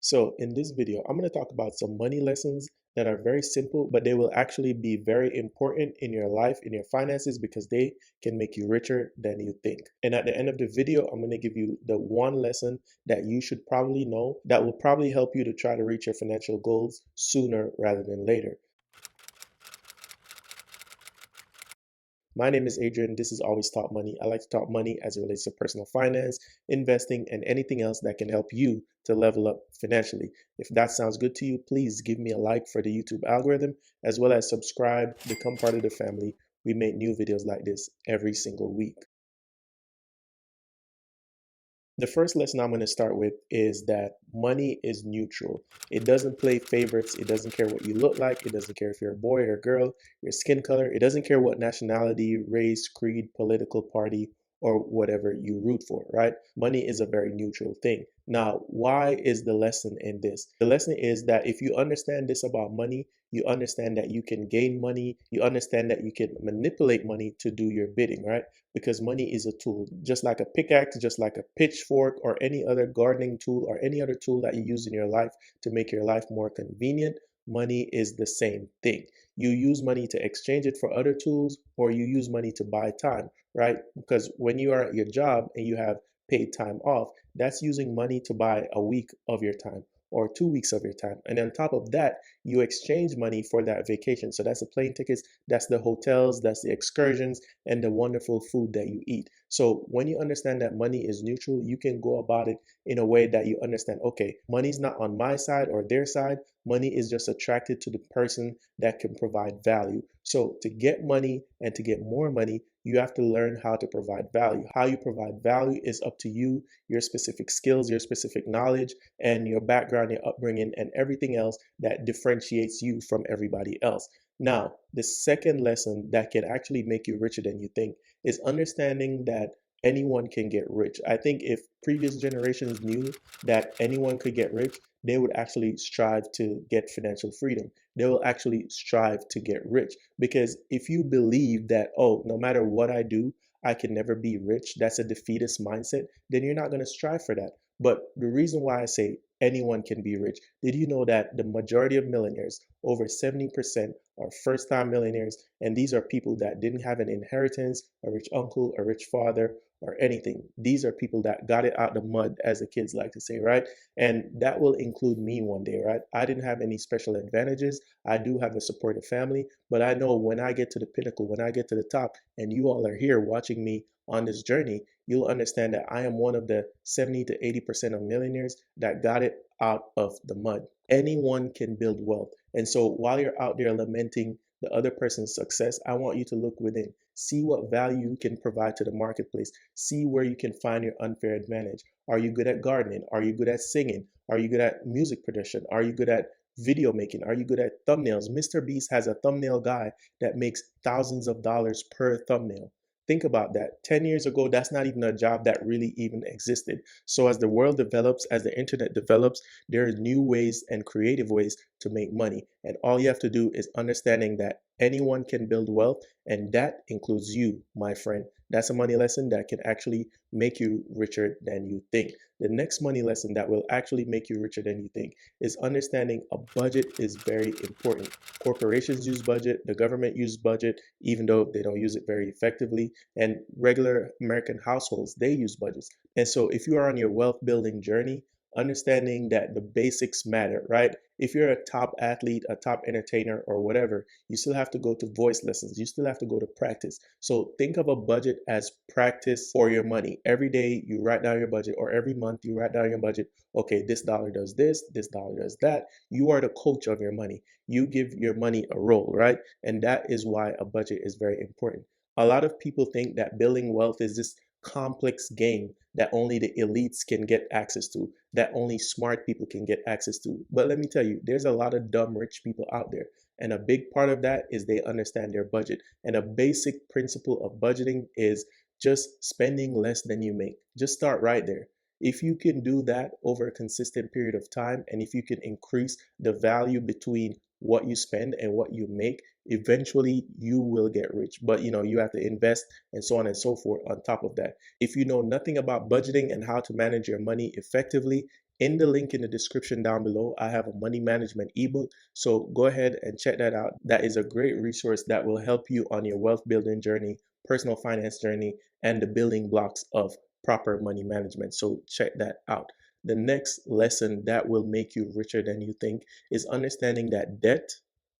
So in this video, I'm going to talk about some money lessons that are very simple, but they will actually be very important in your life, in your finances, because they can make you richer than you think. And at the end of the video, I'm going to give you the one lesson that you should probably know that will probably help you to try to reach your financial goals sooner rather than later. My name is Adrian. This is Always Talk Money. I like to talk money as it relates to personal finance, investing, and anything else that can help you to level up financially. If that sounds good to you, please give me a like for the YouTube algorithm, as well as subscribe, become part of the family. We make new videos like this every single week. The first lesson I'm going to start with is that money is neutral. It doesn't play favorites. It doesn't care what you look like. It doesn't care if you're a boy or a girl, your skin color. It doesn't care what nationality, race, creed, political party, or whatever you root for, right? Money is a very neutral thing. Now, why is the lesson in this? The lesson is that if you understand this about money, you understand that you can gain money, you understand that you can manipulate money to do your bidding, right? Because money is a tool, just like a pickaxe, just like a pitchfork, or any other gardening tool, or any other tool that you use in your life to make your life more convenient. Money is the same thing. You use money to exchange it for other tools, or you use money to buy time, right? Because when you are at your job and you have paid time off, that's using money to buy a week of your time or 2 weeks of your time. And on top of that, you exchange money for that vacation. So that's the plane tickets, that's the hotels, that's the excursions, and the wonderful food that you eat. So when you understand that money is neutral, you can go about it in a way that you understand, okay, money's not on my side or their side. Money is just attracted to the person that can provide value. So to get money and to get more money, you have to learn how to provide value. How you provide value is up to you, your specific skills, your specific knowledge, and your background, your upbringing, and everything else that differentiates you from everybody else. Now, the second lesson that can actually make you richer than you think is understanding that anyone can get rich. I think if previous generations knew that anyone could get rich, they would actually strive to get financial freedom. They will actually strive to get rich. Because if you believe that, oh, no matter what I do, I can never be rich, that's a defeatist mindset, then you're not going to strive for that. But the reason why I say anyone can be rich, did you know that the majority of millionaires, over 70%, are first time millionaires? And these are people that didn't have an inheritance, a rich uncle, a rich father, or anything. These are people that got it out the mud, as the kids like to say, right? And that will include me one day, right? I didn't have any special advantages. I do have a supportive family, but I know when I get to the pinnacle, when I get to the top, and you all are here watching me on this journey, you'll understand that I am one of the 70 to 80% of millionaires that got it out of the mud. Anyone can build wealth. And so while you're out there lamenting the other person's success, I want you to look within. See what value you can provide to the marketplace. See where you can find your unfair advantage. Are you good at gardening? Are you good at singing? Are you good at music production? Are you good at video making? Are you good at thumbnails? Mr. Beast has a thumbnail guy that makes thousands of dollars per thumbnail. Think about that. 10 years ago, that's not even a job that really even existed. So as the world develops, as the internet develops, there are new ways and creative ways to make money. And all you have to do is understanding that anyone can build wealth, and that includes you, my friend. That's a money lesson that can actually make you richer than you think. The next money lesson that will actually make you richer than you think is understanding a budget is very important. Corporations use budget, the government uses budget, even though they don't use it very effectively, and regular American households, they use budgets. And so if you are on your wealth building journey, understanding that the basics matter, right? If you're a top athlete, a top entertainer, or whatever, you still have to go to voice lessons. You still have to go to practice. So think of a budget as practice for your money. Every day you write down your budget, or every month you write down your budget. Okay, this dollar does this dollar does that. You are the coach of your money. You give your money a role, right? And that is why a budget is very important. A lot of people think that building wealth is this complex game that only the elites can get access to, that only smart people can get access to. But let me tell you, there's a lot of dumb rich people out there. And a big part of that is they understand their budget. And a basic principle of budgeting is just spending less than you make. Just start right there. If you can do that over a consistent period of time, and if you can increase the value between what you spend and what you make, eventually you will get rich. But you have to invest and so on and so forth on top of that. If you know nothing about budgeting and how to manage your money effectively, In the link in the description down below, I have a money management ebook. So go ahead and check that out. That is a great resource that will help you on your wealth building journey, personal finance journey, and the building blocks of proper money management. So check that out. The next lesson that will make you richer than you think is understanding that debt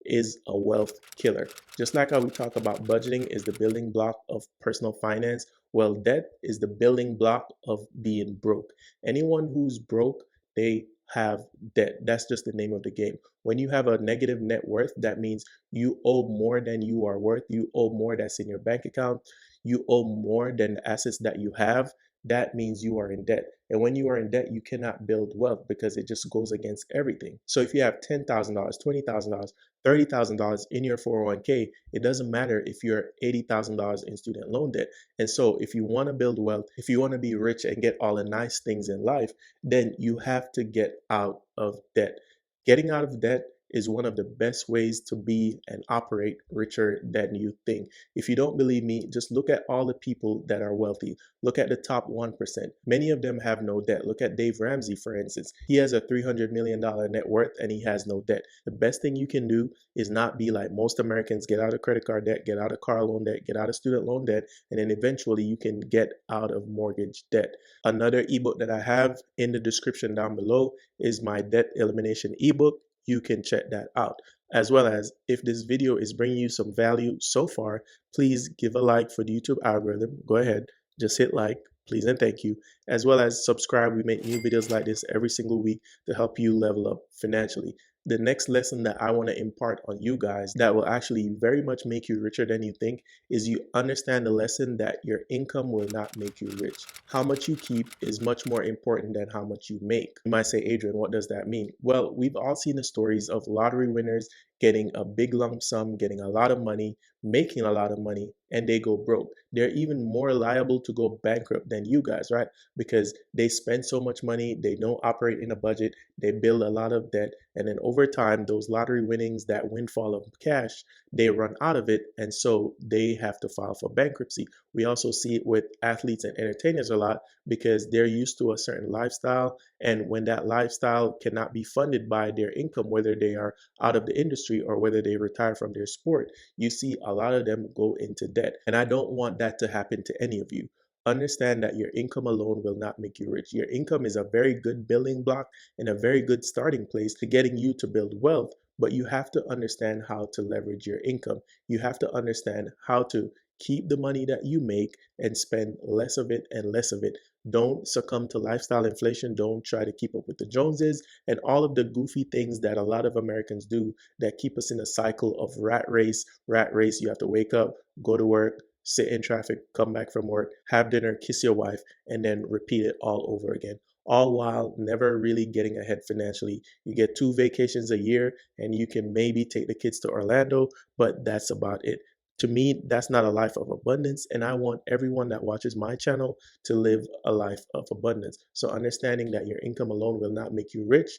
is a wealth killer. Just like how we talk about budgeting is the building block of personal finance, well, debt is the building block of being broke. Anyone who's broke, they have debt. That's just the name of the game. When you have a negative net worth, that means you owe more than you are worth. You owe more that's in your bank account. You owe more than the assets that you have. That means you are in debt. And when you are in debt, you cannot build wealth because it just goes against everything. So if you have $10,000, $20,000, $30,000 in your 401k, it doesn't matter if you're $80,000 in student loan debt. And so if you want to build wealth, if you want to be rich and get all the nice things in life, then you have to get out of debt. Getting out of debt is one of the best ways to be and operate richer than you think. If you don't believe me, just look at all the people that are wealthy. Look at the top 1%. Many of them have no debt. Look at Dave Ramsey, for instance. He has a $300 million net worth and he has no debt. The best thing you can do is not be like most Americans, get out of credit card debt, get out of car loan debt, get out of student loan debt, and then eventually you can get out of mortgage debt. Another ebook that I have in the description down below is my debt elimination ebook. You can check that out. As well as, if this video is bringing you some value so far, please give a like for the YouTube algorithm. Go ahead, just hit like, please and thank you. As well as subscribe. We make new videos like this every single week to help you level up financially. The next lesson that I want to impart on you guys that will actually very much make you richer than you think is you understand the lesson that your income will not make you rich. How much you keep is much more important than how much you make. You might say, Adrian, what does that mean? Well, we've all seen the stories of lottery winners getting a big lump sum, getting a lot of money, making a lot of money, and they go broke. They're even more liable to go bankrupt than you guys, right? Because they spend so much money, they don't operate in a budget, they build a lot of debt, and then over time, those lottery winnings, that windfall of cash, they run out of it, and so they have to file for bankruptcy. We also see it with athletes and entertainers a lot because they're used to a certain lifestyle, and when that lifestyle cannot be funded by their income, whether they are out of the industry or whether they retire from their sport, you see a lot of them go into debt. And I don't want that to happen to any of you. Understand that your income alone will not make you rich. Your income is a very good building block and a very good starting place to getting you to build wealth, but you have to understand how to leverage your income. You have to understand how to keep the money that you make and spend less of it and less of it. Don't succumb to lifestyle inflation. Don't try to keep up with the Joneses and all of the goofy things that a lot of Americans do that keep us in a cycle of rat race. Rat race, you have to wake up, go to work, sit in traffic, come back from work, have dinner, kiss your wife, and then repeat it all over again. All while never really getting ahead financially. You get 2 vacations a year and you can maybe take the kids to Orlando, but that's about it. To me, that's not a life of abundance, and I want everyone that watches my channel to live a life of abundance. So understanding that your income alone will not make you rich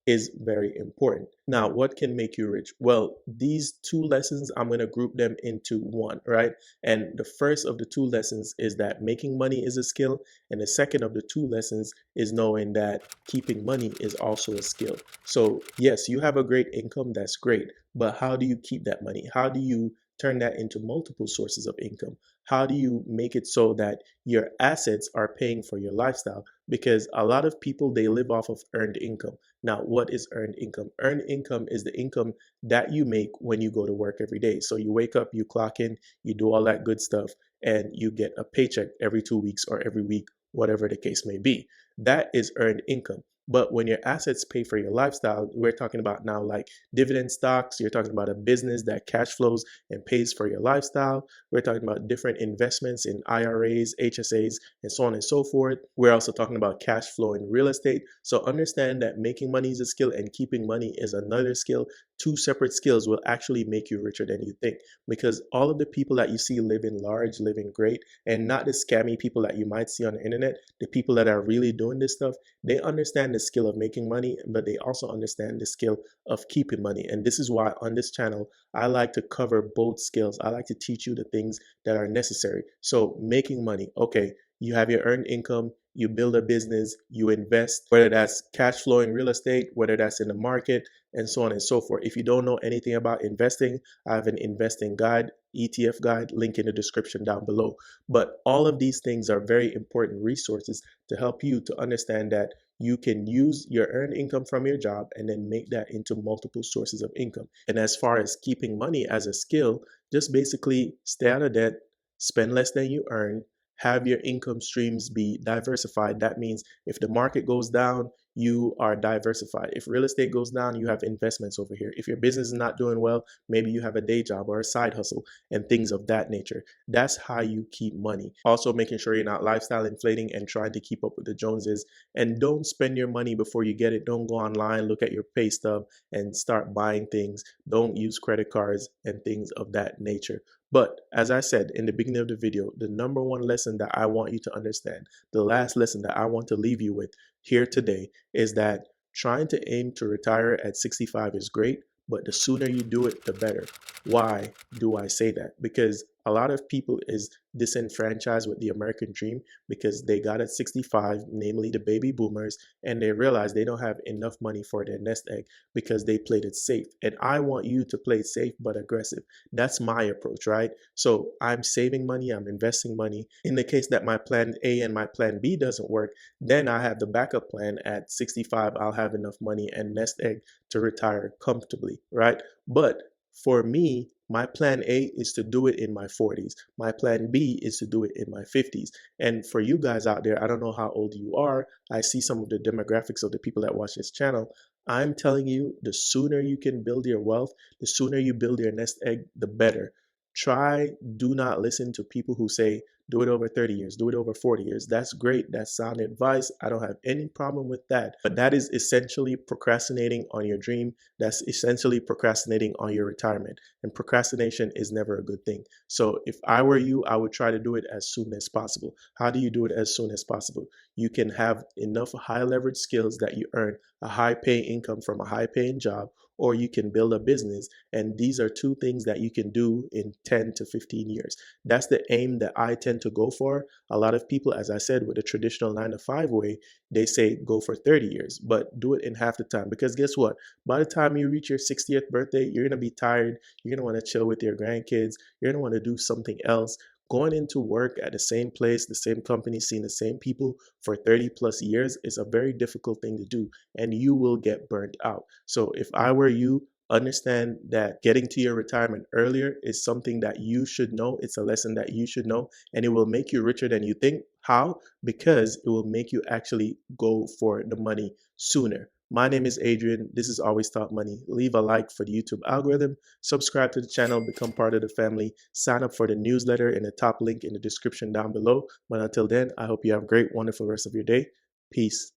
is very important. Now, what can make you rich? Well, these 2 lessons, I'm going to group them into one, right? And the first of the 2 lessons is that making money is a skill. And the second of the 2 lessons is knowing that keeping money is also a skill. So yes, you have a great income. That's great. But how do you keep that money? How do you turn that into multiple sources of income? How do you make it so that your assets are paying for your lifestyle? Because a lot of people, they live off of earned income. Now, what is earned income? Earned income is the income that you make when you go to work every day. So you wake up, you clock in, you do all that good stuff, and you get a paycheck every 2 weeks or every week, whatever the case may be. That is earned income. But when your assets pay for your lifestyle, we're talking about now like dividend stocks. You're talking about a business that cash flows and pays for your lifestyle. We're talking about different investments in IRAs, HSAs, and so on and so forth. We're also talking about cash flow in real estate. So understand that making money is a skill and keeping money is another skill. 2 separate skills will actually make you richer than you think, because all of the people that you see living large, living great, and not the scammy people that you might see on the internet, the people that are really doing this stuff, they understand the skill of making money, but they also understand the skill of keeping money. And this is why on this channel, I like to cover both skills. I like to teach you the things that are necessary. So making money, okay, you have your earned income, you build a business, you invest, whether that's cash flowing real estate, whether that's in the market, and so on and so forth. If you don't know anything about investing, I have an investing guide, ETF guide, link in the description down below. But all of these things are very important resources to help you to understand that you can use your earned income from your job and then make that into multiple sources of income. And as far as keeping money as a skill, just basically stay out of debt, spend less than you earn, have your income streams be diversified. That means if the market goes down, you are diversified. If real estate goes down, you have investments over here. If your business is not doing well, maybe you have a day job or a side hustle and things of that nature. That's how you keep money. Also making sure you're not lifestyle inflating and trying to keep up with the Joneses. And don't spend your money before you get it. Don't go online, look at your pay stub and start buying things. Don't use credit cards and things of that nature. But as I said in the beginning of the video, the number one lesson that I want you to understand, the last lesson that I want to leave you with here today is that trying to aim to retire at 65 is great, but the sooner you do it, the better. Why do I say that? Because a lot of people is disenfranchised with the American dream because they got at 65, namely the baby boomers, and they realize they don't have enough money for their nest egg because they played it safe. And I want you to play safe but aggressive. That's my approach, right? So I'm saving money, I'm investing money. In the case that my plan A and my plan B doesn't work, then I have the backup plan. At 65, I'll have enough money and nest egg to retire comfortably, right? But for me, my plan A is to do it in my 40s. My plan B is to do it in my 50s. And for you guys out there, I don't know how old you are. I see some of the demographics of the people that watch this channel. I'm telling you, the sooner you can build your wealth, the sooner you build your nest egg, the better. Do not listen to people who say, do it over 30 years, do it over 40 years. That's great. That's sound advice. I don't have any problem with that. But that is essentially procrastinating on your dream. That's essentially procrastinating on your retirement. And procrastination is never a good thing. So if I were you, I would try to do it as soon as possible. How do you do it as soon as possible? You can have enough high leverage skills that you earn a high paying income from a high paying job, or you can build a business. And these are two things that you can do in 10 to 15 years. That's the aim that I tend to go for. A lot of people, as I said, with the traditional 9 to 5 way, they say go for 30 years, but do it in half the time. Because guess what? By the time you reach your 60th birthday, you're going to be tired. You're going to want to chill with your grandkids. You're going to want to do something else. Going into work at the same place, the same company, seeing the same people for 30 plus years is a very difficult thing to do, and you will get burnt out. So if I were you, understand that getting to your retirement earlier is something that you should know. It's a lesson that you should know, and it will make you richer than you think. How? Because it will make you actually go for the money sooner. My name is Adrian. This is Always Talk Money. Leave a like for the YouTube algorithm, subscribe to the channel, become part of the family, sign up for the newsletter in the top link in the description down below. But until then, I hope you have a great, wonderful rest of your day. Peace.